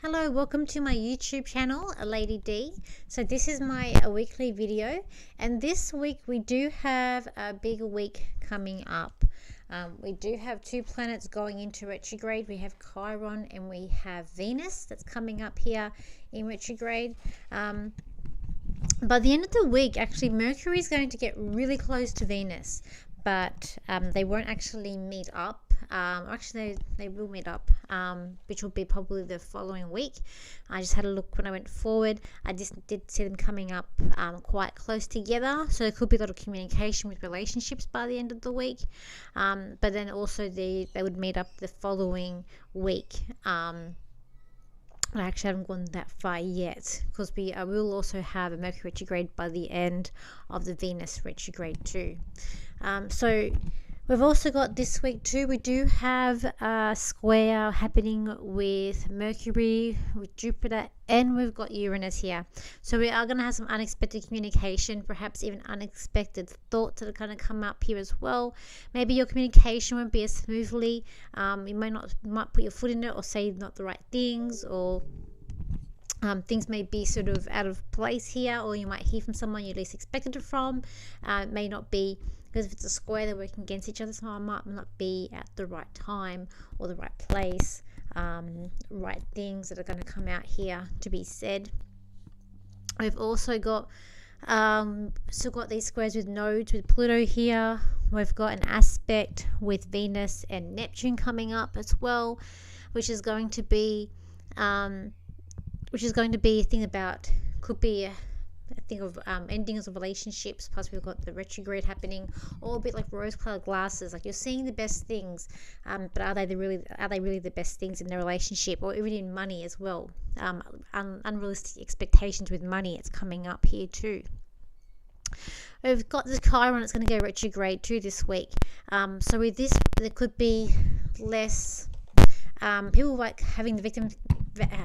Hello, welcome to my YouTube channel, Lady D. So this is my weekly video, and this week we do have a big week coming up. We do have two planets going into retrograde. We have Chiron and we have Venus that's coming up here in retrograde. By the end of the week, actually, Mercury is going to get really close to Venus, but they won't actually meet up. Actually, they will meet up, which will be probably the following week. I just had a look when I went forward. I just did see them coming up quite close together, so there could be a lot of communication with relationships by the end of the week. But then also they would meet up the following week. I actually haven't gone that far yet, because we will also have a Mercury retrograde by the end of the Venus retrograde too. So we've also got this week too, we do have a square happening with Mercury, with Jupiter, and we've got Uranus here. So we are going to have some unexpected communication, perhaps even unexpected thoughts that are going to come up here as well. Maybe your communication won't be as smoothly. You might put your foot in it or say not the right things, or things may be sort of out of place here, or you might hear from someone you least expected it from. It may not be, because if it's a square, they're working against each other, so I might not be at the right time or the right place, right things that are going to come out here to be said. We've also got these squares with nodes with Pluto here. We've got an aspect with Venus and Neptune coming up as well, which is going to be a thing about, could be a thing of endings of relationships. Plus we've got the retrograde happening, all a bit like rose-colored glasses, like you're seeing the best things, but are they really the best things in the relationship, or even in money as well? Unrealistic expectations with money, it's coming up here too. We've got this Chiron, it's going to go retrograde too this week. So with this, there could be less people like having the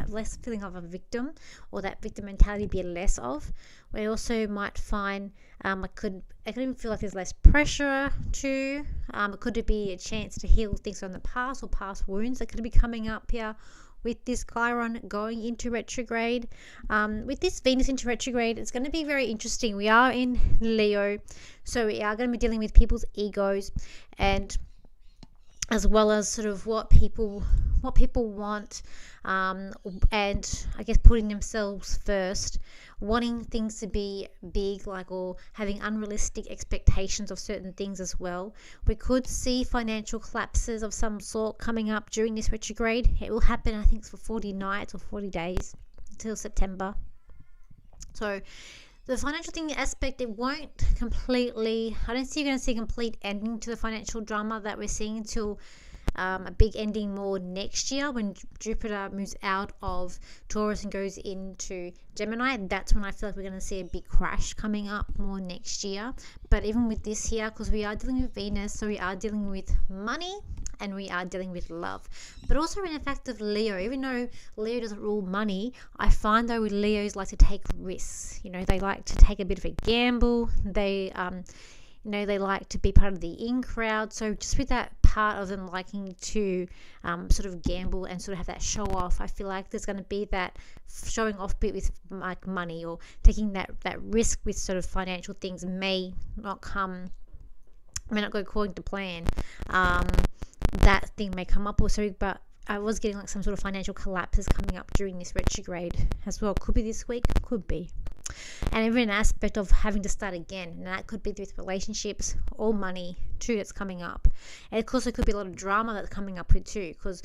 less feeling of a victim, or that victim mentality be less of. We also might find I could even feel like there's less pressure too. It could be a chance to heal things from the past, or past wounds that could be coming up here with this Chiron going into retrograde. With this Venus into retrograde, it's going to be very interesting. We are in Leo, so we are going to be dealing with people's egos, and as well as sort of what people want, and I guess putting themselves first, wanting things to be big, like, or having unrealistic expectations of certain things as well. We could see financial collapses of some sort coming up during this retrograde. It will happen, I think, for 40 nights or 40 days until September. So the financial thing aspect, it won't completely, I don't see you're going to see a complete ending to the financial drama that we're seeing until a big ending more next year, when Jupiter moves out of Taurus and goes into Gemini. That's when I feel like we're going to see a big crash coming up more next year. But even with this here, because we are dealing with Venus, so we are dealing with money and we are dealing with love, but also in the fact of Leo. Even though Leo doesn't rule money, I find though with Leos like to take risks. They like to take a bit of a gamble. They they like to be part of the in crowd. So just with that part of them liking to sort of gamble and sort of have that show off, I feel like there's going to be that showing off bit with like money, or taking that risk with sort of financial things may not go according to plan. That thing may come up also, but I was getting like some sort of financial collapses coming up during this retrograde as well. Could be this week, could be. And even an aspect of having to start again, and that could be with relationships or money too, that's coming up. And of course there could be a lot of drama that's coming up with too, because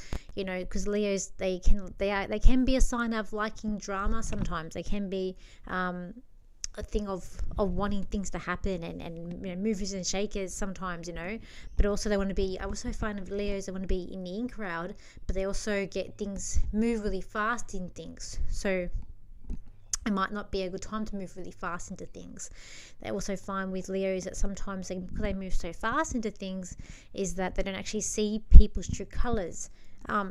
Leos, they can be a sign of liking drama sometimes. They can be a thing of wanting things to happen, and movers and shakers sometimes, but also they want to be, I also find of Leos, they want to be in the in crowd, but they also get things move really fast in things. So it might not be a good time to move really fast into things. They also find with Leos that sometimes because they move so fast into things, is that they don't actually see people's true colors.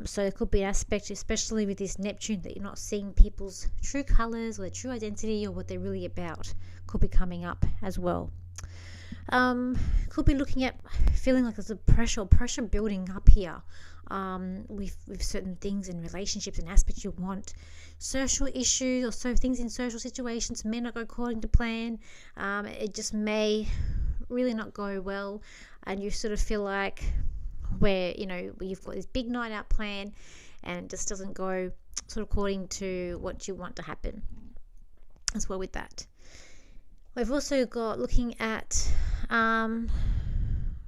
So it could be an aspect, especially with this Neptune, that you're not seeing people's true colors or their true identity or what they're really about. Could be coming up as well. Could be looking at feeling like there's a pressure building up here. with certain things in relationships and aspects you want. Social issues or so things in social situations may not go according to plan. It just may really not go well, and you sort of feel like where you've got this big night out plan and it just doesn't go sort of according to what you want to happen as well with that. We've also got looking at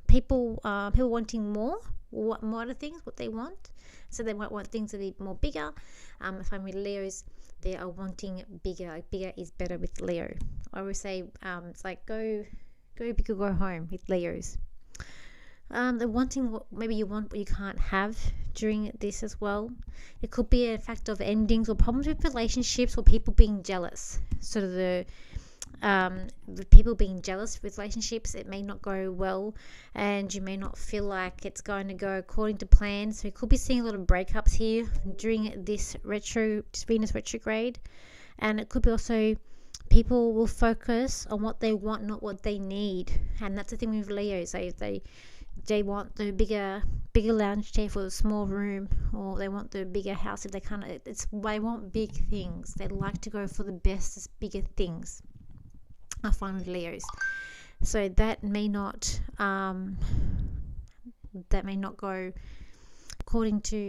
people wanting more other things, what they want. So they might want things to be more bigger. If I'm with Leos, they are wanting bigger. Bigger is better with Leo. I always say it's like go big or go home with Leos. They're wanting what maybe you want but you can't have during this as well. It could be a fact of endings or problems with relationships or people being jealous. Sort of the people being jealous with relationships, it may not go well and you may not feel like it's going to go according to plan. So you could be seeing a lot of breakups here during this Venus retrograde. And it could be also people will focus on what they want, not what they need. And that's the thing with Leos. They want the bigger lounge chair for the small room, or they want the bigger house if they can't. They want big things. They like to go for the best, bigger things. I find with Leos, so that may not go according to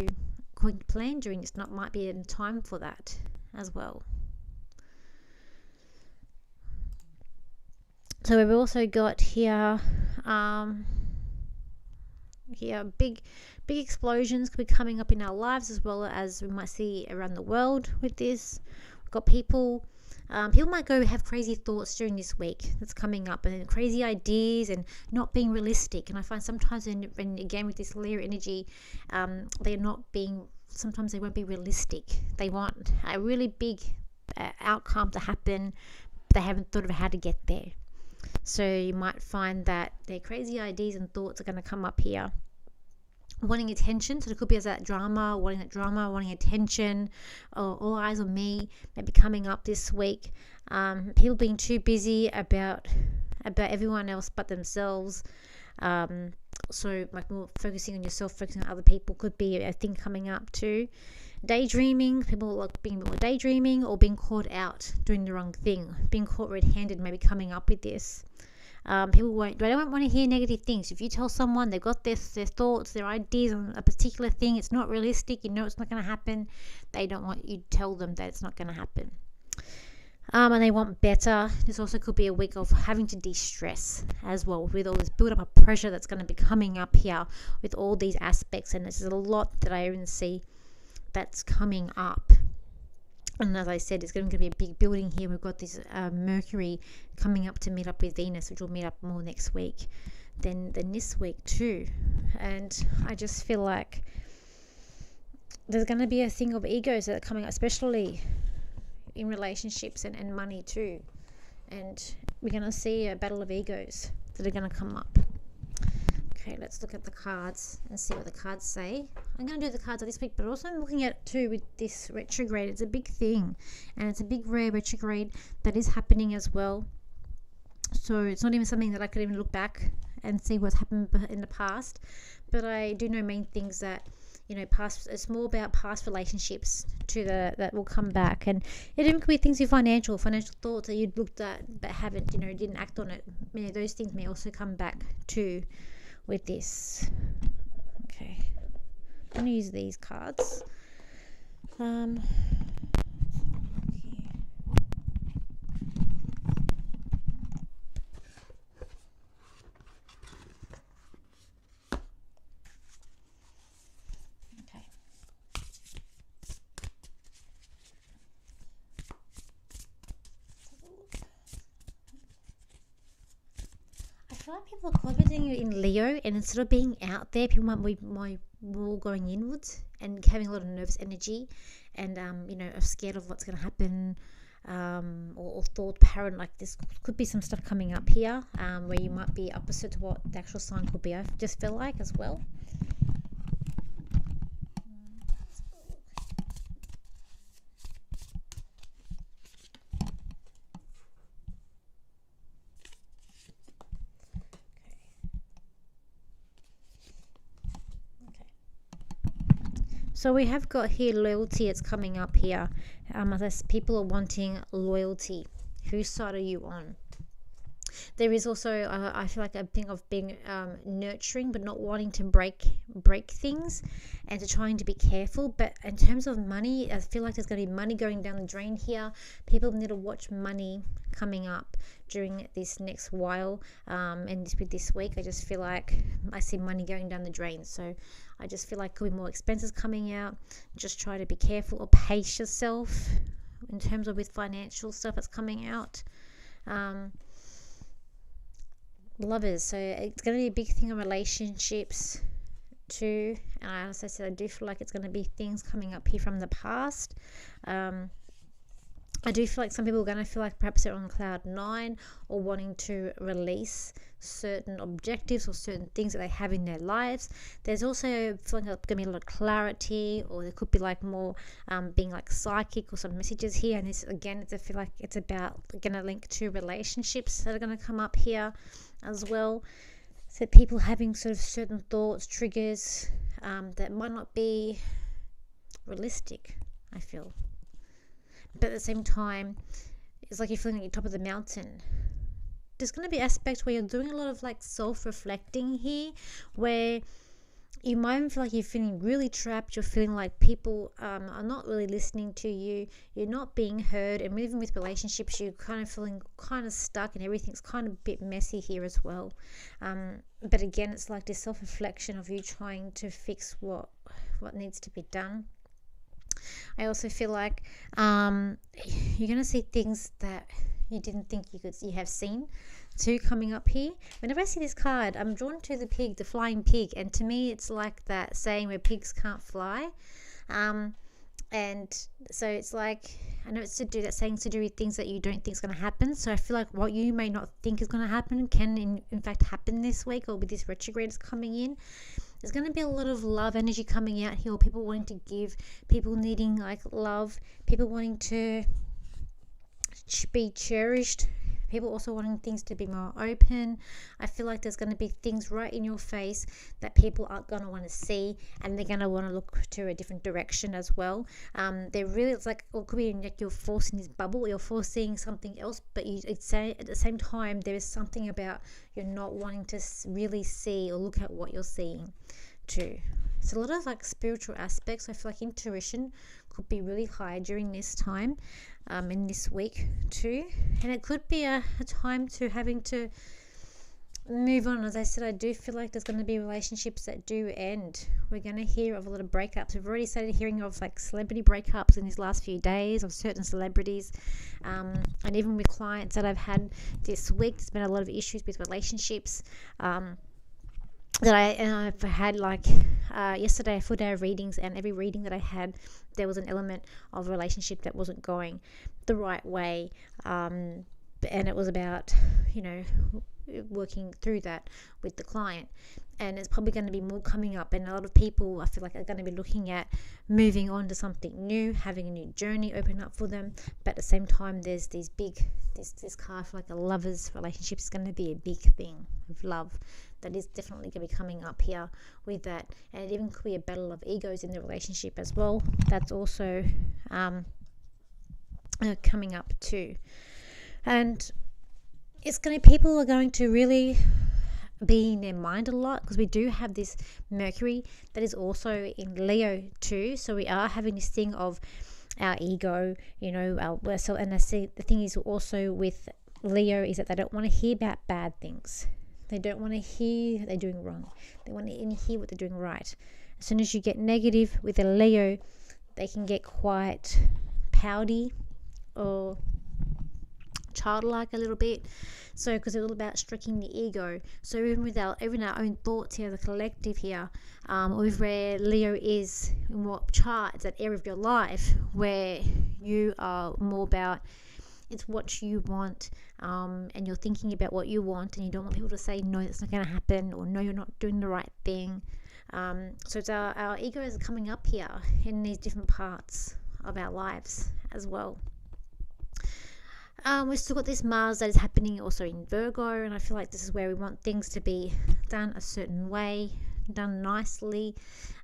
plan during this. Might be in time for that as well. So we've also got here big explosions could be coming up in our lives, as well as we might see around the world with this. We've got people might go have crazy thoughts during this week that's coming up, and crazy ideas and not being realistic. And I find sometimes when again with this Leo energy, sometimes they won't be realistic. They want a really big outcome to happen, but they haven't thought of how to get there. So you might find that their crazy ideas and thoughts are going to come up here. Wanting attention, so it could be as that drama, wanting attention, or all eyes on me, maybe coming up this week. People being too busy about everyone else but themselves. So like more focusing on yourself, focusing on other people could be a thing coming up too. Daydreaming, people like being more daydreaming or being caught out doing the wrong thing, being caught red-handed, maybe coming up with this. People don't want to hear negative things. If you tell someone they've got their thoughts, their ideas on a particular thing, it's not realistic, it's not going to happen, they don't want you to tell them that it's not going to happen. And they want better. This also could be a week of having to de-stress as well, with all this build up of pressure that's going to be coming up here with all these aspects. And this is a lot that I even see that's coming up. And as I said, it's going to be a big building here. We've got this Mercury coming up to meet up with Venus, which will meet up more next week than this week too. And I just feel like there's going to be a thing of egos that are coming up, especially in relationships and money too. And we're going to see a battle of egos that are going to come up. Okay, let's look at the cards and see what the cards say. I'm going to do the cards this week, but also I'm looking at too with this retrograde. It's a big thing, and it's a big rare retrograde that is happening as well. So it's not even something that I could even look back and see what's happened in the past. But I do know main things that, it's more about past relationships that will come back. And it even could be things with financial thoughts that you'd looked at but haven't, didn't act on it. Those things may also come back too with this. Okay, I'm going to use these cards. I feel like people are concentrating in Leo, and instead of being out there, people might be more going inwards and having a lot of nervous energy, and are scared of what's going to happen, or thought parent. Like this could be some stuff coming up here, where you might be opposite to what the actual sign could be. I just feel like as well. So we have got here loyalty. It's coming up here. As people are wanting loyalty. Whose side are you on? There is also, I feel like, a thing of being nurturing, but not wanting to break things, and to trying to be careful. But in terms of money, I feel like there's going to be money going down the drain here. People need to watch money coming up during this next while, and with this week, I just feel like I see money going down the drain. So I just feel like could be more expenses coming out. Just try to be careful or pace yourself in terms of with financial stuff that's coming out. Lovers, so it's going to be a big thing in relationships too. And as I said, I do feel like it's going to be things coming up here from the past. I do feel like some people are going to feel like perhaps they're on cloud 9, or wanting to release certain objectives or certain things that they have in their lives. There's also feeling like there's going to be a lot of clarity, or there could be like more being like psychic or some messages here. And this again, I feel like it's about going to link to relationships that are going to come up here as well. So people having sort of certain thoughts, triggers that might not be realistic, I feel. But at the same time, it's like you're feeling at the top of the mountain. There's going to be aspects where you're doing a lot of like self-reflecting here, where you might even feel like you're feeling really trapped. You're feeling like people are not really listening to you. You're not being heard. And even with relationships, you're kind of feeling kind of stuck, and everything's kind of a bit messy here as well. But again, it's like this self-reflection of you trying to fix what needs to be done. I also feel like you're going to see things that you didn't think you have seen too coming up here. Whenever I see this card, I'm drawn to the pig, the flying pig, and to me it's like that saying where pigs can't fly. And so it's like, I know it's to do, that saying's to do with things that you don't think is going to happen. So I feel like what you may not think is going to happen can in fact happen this week, or with this retrograde is coming in. There's going to be a lot of love energy coming out here, or people wanting to give, people needing like love, people wanting to be cherished, people also wanting things to be more open. I feel like there's going to be things right in your face that people aren't going to want to see, and they're going to want to look to a different direction as well. They're really, it's like, or it could be like you're forcing this bubble, you're forcing something else, but it's at the same time there is something about you're not wanting to really see or look at what you're seeing too. It's a lot of like spiritual aspects. I feel like intuition could be really high during this time, in this week too, and it could be a time to having to move on. As I said, I do feel like there's going to be relationships that do end. We're going to hear of a lot of breakups. We've already started hearing of like celebrity breakups in these last few days of certain celebrities, and even with clients that I've had this week, there's been a lot of issues with relationships. That I've had, like yesterday, a full day of readings, and every reading that I had, there was an element of a relationship that wasn't going the right way, and it was about, working through that with the client. And it's probably going to be more coming up, and a lot of people, I feel like, are going to be looking at moving on to something new, having a new journey open up for them. But at the same time, there's this card for like a lover's relationship is going to be a big thing of love that is definitely going to be coming up here with that. And it even could be a battle of egos in the relationship as well. That's also coming up too. And it's going to, people are going to really be in their mind a lot, because we do have this Mercury that is also in Leo too. So we are having this thing of our ego, and I see the thing is also with Leo is that they don't want to hear about bad things. They don't want to hear they're doing wrong. They want to hear what they're doing right. As soon as you get negative with a Leo, they can get quite pouty or childlike a little bit. So because it's all about striking the ego. So even our own thoughts here, the collective here, or where Leo is in what chart, it's that area of your life where you are more about, it's what you want, and you're thinking about what you want, and you don't want people to say no, that's not going to happen, or no, you're not doing the right thing. So it's our ego is coming up here in these different parts of our lives as well. We've still got this Mars that is happening also in Virgo, and I feel like this is where we want things to be done a certain way, done nicely.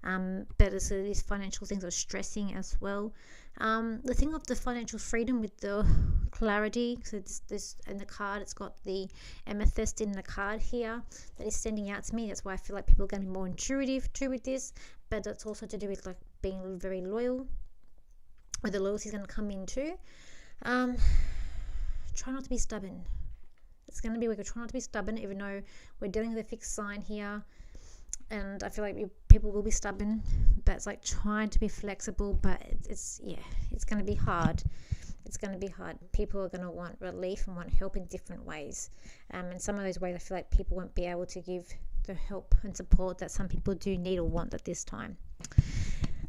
But so these financial things are stressing as well. The thing of the financial freedom with the clarity, so this in the card, it's got the amethyst in the card here that is standing out to me. That's why I feel like people are going to be more intuitive too with this, but that's also to do with like being very loyal, where the loyalty is going to come in too. Try not to be stubborn. It's going to be, we could try not to be stubborn, even though we're dealing with a fixed sign here, and I feel like people will be stubborn, but it's like trying to be flexible, but it's going to be hard. It's going to be hard. People are going to want relief and want help in different ways, and some of those ways I feel like people won't be able to give the help and support that some people do need or want at this time.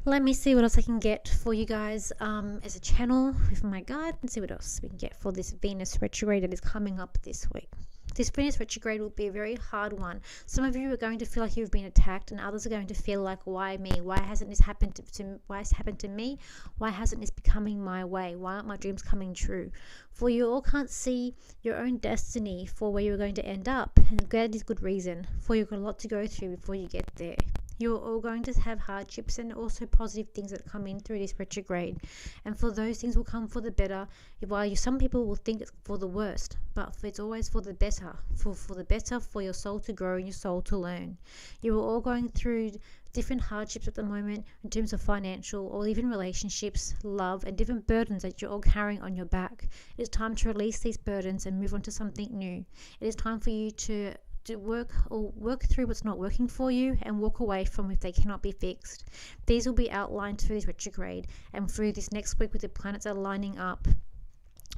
Let me see what else I can get for you guys as a channel with my guide, and see what else we can get for this Venus retrograde that is coming up this week. This Venus retrograde will be a very hard one. Some of you are going to feel like you've been attacked, and others are going to feel like, why me? Why hasn't this happened why has it happened to me? Why hasn't this becoming my way? Why aren't my dreams coming true? For you all can't see your own destiny for where you're going to end up, and that is good reason. For you've got a lot to go through before you get there. You're all going to have hardships and also positive things that come in through this retrograde, and for those things will come for the better, while some people will think it's for the worst, but it's always for the better, for the better, for your soul to grow and your soul to learn. You're all going through different hardships at the moment in terms of financial or even relationships, love, and different burdens that you're all carrying on your back. It is time to release these burdens and move on to something new. It is time for you to work through what's not working for you and walk away from if they cannot be fixed. These will be outlined through this retrograde and through this next week with the planets are lining up.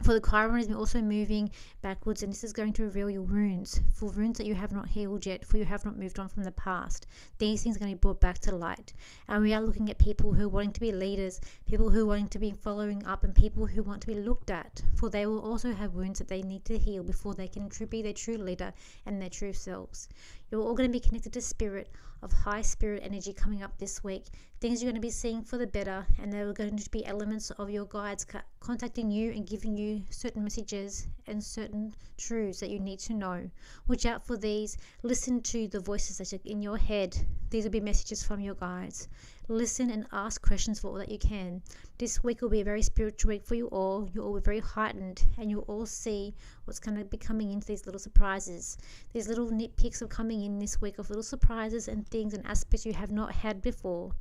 For the Chiron is also moving backwards, and this is going to reveal your wounds, for wounds that you have not healed yet, for you have not moved on from the past. These things are going to be brought back to light. And we are looking at people who are wanting to be leaders, people who are wanting to be following up, and people who want to be looked at, for they will also have wounds that they need to heal before they can be their true leader and their true selves. You're all going to be connected to spirit, of high spirit energy coming up this week. Things you're going to be seeing for the better, and there are going to be elements of your guides contacting you and giving you certain messages and certain truths that you need to know. Watch out for these. Listen to the voices that are in your head. These will be messages from your guides. Listen and ask questions for all that you can. This week will be a very spiritual week for you all. You'll all be very heightened, and you'll all see what's going to be coming into these little surprises. These little nitpicks are coming in this week of little surprises and things and aspects you have not had before.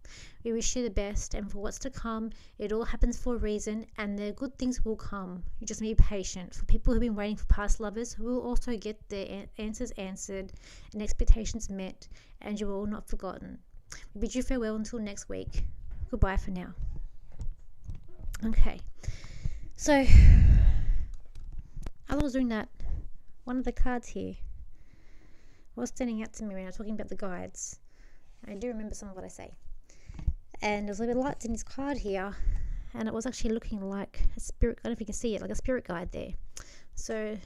We wish you the best, and for what's to come, it all happens for a reason, and the good things will come. You just need to be patient. For people who've been waiting for past lovers, who will also get their answers answered and expectations met, and you're all not forgotten. We bid you farewell until next week. Goodbye for now. Okay, so as I was doing that, one of the cards here was standing out to me when I was talking about the guides. I do remember some of what I say. And there's a little bit of lights in this card here, and it was actually looking like a spirit. I don't know if you can see it, like a spirit guide there. So I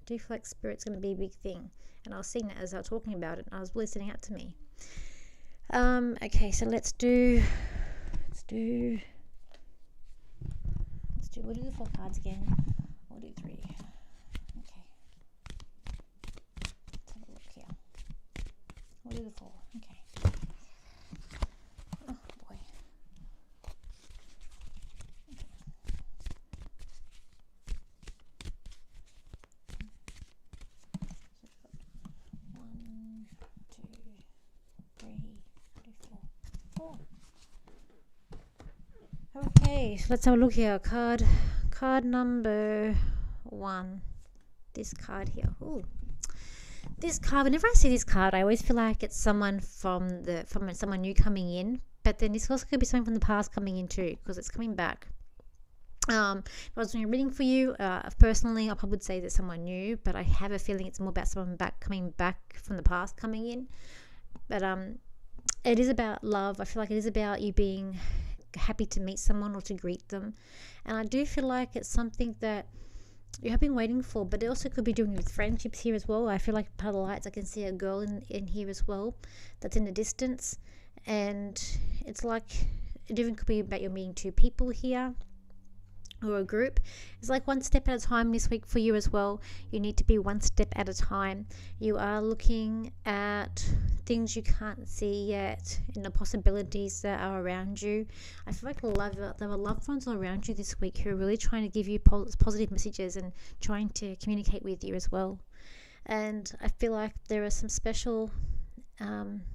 do feel like spirit's going to be a big thing, and I was seeing that as I was talking about it, and I was really standing out to me. Okay, so we'll do the 4 cards again. We'll do 3. Okay. Let's have a look here. We'll do the 4. Okay. Oh boy. Okay. 1, 2, 3, 4. Okay, so let's have a look here. Card number 1. This card here. Ooh. This card, whenever I see this card, I always feel like it's someone from someone new coming in, but then this also could be someone from the past coming in too, because it's coming back. If I was doing a reading for you, personally, I probably would say that someone new, but I have a feeling it's more about someone coming back from the past coming in. But it is about love. I feel like it is about you being happy to meet someone or to greet them, and I do feel like it's something that you have been waiting for, but it also could be doing with friendships here as well. I feel like part of the lights, I can see a girl in here as well that's in the distance, and it's like it even could be about you meeting 2 people here, or a group. It's like one step at a time this week for you as well. You need to be one step at a time. You are looking at things you can't see yet and the possibilities that are around you. I feel like there are loved ones around you this week who are really trying to give you positive messages and trying to communicate with you as well. And I feel like there are some special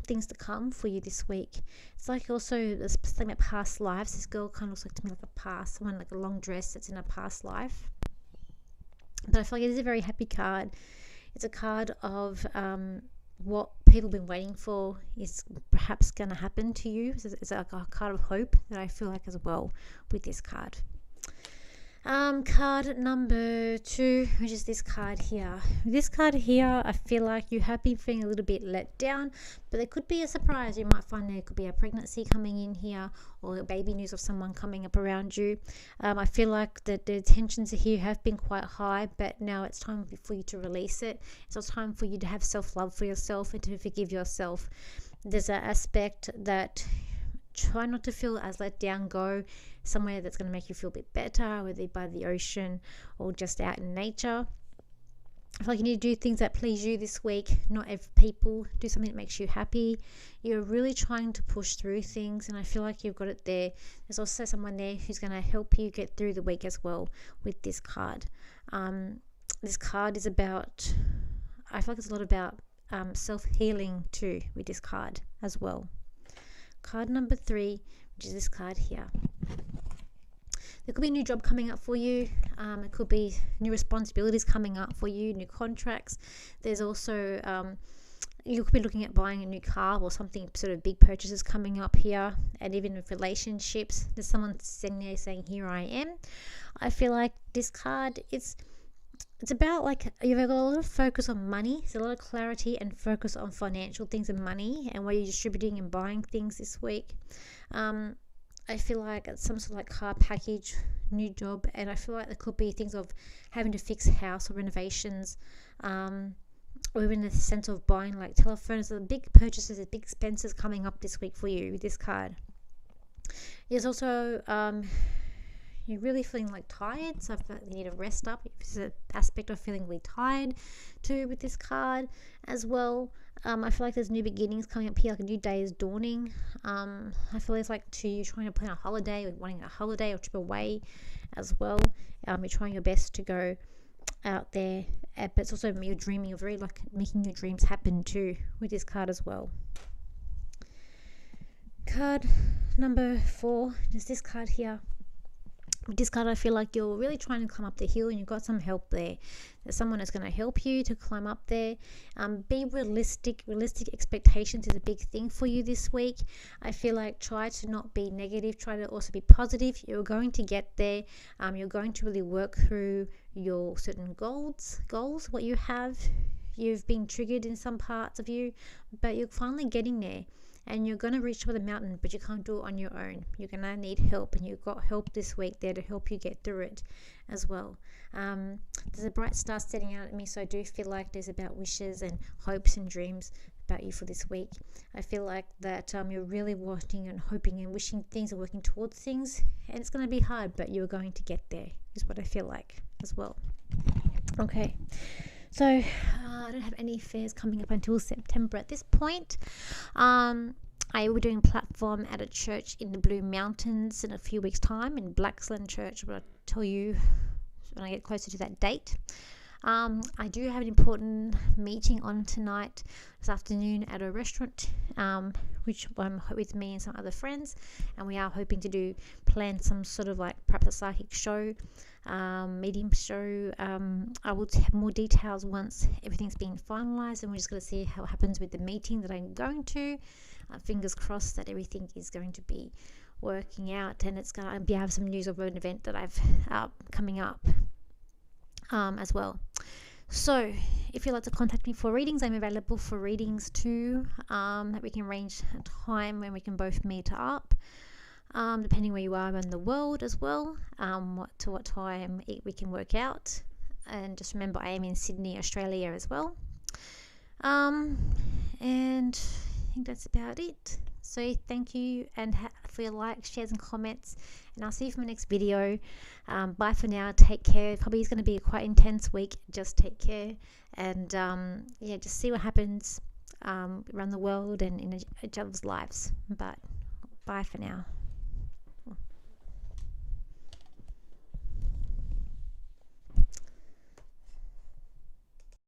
things to come for you this week. It's like also there's something about past lives. This girl kind of looks like to me like a past, someone like a long dress that's in a past life. But I feel like it is a very happy card. It's a card of what people have been waiting for is perhaps going to happen to you. It's like a card of hope that I feel like as well with this card. Card number 2, which is this card here. This card here, I feel like you have been feeling a little bit let down, but there could be a surprise. You might find there could be a pregnancy coming in here, or baby news of someone coming up around you. I feel like that the tensions here have been quite high, but now it's time for you to release it. It's time for you to have self-love for yourself and to forgive yourself. There's an aspect that try not to feel as let down. Go somewhere that's going to make you feel a bit better, whether it be by the ocean or just out in nature. I feel like you need to do things that please you this week, not every people. Do something that makes you happy. You're really trying to push through things, and I feel like you've got it there. There's also someone there who's going to help you get through the week as well with this card. This card is about, I feel like it's a lot about self-healing too with this card as well. Card number 3, which is this card here. There could be a new job coming up for you. It could be new responsibilities coming up for you, new contracts. There's also, you could be looking at buying a new car or something, sort of big purchases coming up here. And even with relationships, there's someone sitting there saying, here I am. I feel like this card, it's about like you've got a lot of focus on money. There's a lot of clarity and focus on financial things and money and where you're distributing and buying things this week. I feel like it's some sort of like car package, new job, and I feel like there could be things of having to fix a house or renovations, or even the sense of buying like telephones. The big purchases, the big expenses coming up this week for you with this card. There's also you're really feeling like tired, so I feel like you need to rest up. There's an aspect of feeling really tired too with this card as well. I feel like there's new beginnings coming up here, like a new day is dawning. I feel it's like you're trying to plan a holiday or wanting a holiday or trip away as well. You're trying your best to go out there, but it's also you're dreaming. You're very like making your dreams happen too with this card as well. Card number 4 is this card here. With this card, I feel like you're really trying to climb up the hill and you've got some help there. There's someone that's going to help you to climb up there. Be realistic. Realistic expectations is a big thing for you this week. I feel like try to not be negative. Try to also be positive. You're going to get there. You're going to really work through your certain goals, what you have. You've been triggered in some parts of you, but you're finally getting there. And you're going to reach for the mountain, but you can't do it on your own. You're going to need help, and you've got help this week there to help you get through it as well. There's a bright star setting out at me, so I do feel like there's about wishes and hopes and dreams about you for this week. I feel like that you're really wanting and hoping and wishing things and working towards things, and it's going to be hard, but you're going to get there, is what I feel like as well. Okay. So I don't have any fairs coming up until September at this point. I will be doing a platform at a church in the Blue Mountains in a few weeks' time in Blaxland Church, but I'll tell you when I get closer to that date. I do have an important meeting on tonight, this afternoon, at a restaurant, which I'm with me and some other friends, and we are hoping to plan some sort of like perhaps a psychic show, medium show. I will have more details once everything's been finalized, and we're just going to see how it happens with the meeting that I'm going to. Fingers crossed that everything is going to be working out, and it's going to have some news of an event that I've coming up as well. So if you'd like to contact me for readings, I'm available for readings too, that we can arrange a time when we can both meet up, depending where you are in the world as well, what time we can work out. And just remember, I am in Sydney, Australia as well. And I think that's about it. So thank you and for your likes, shares and comments, and I'll see you for my next video. Bye for now. Take care. Probably is going to be a quite intense week. Just take care, and yeah, just see what happens around the world and in each other's lives. But bye for now.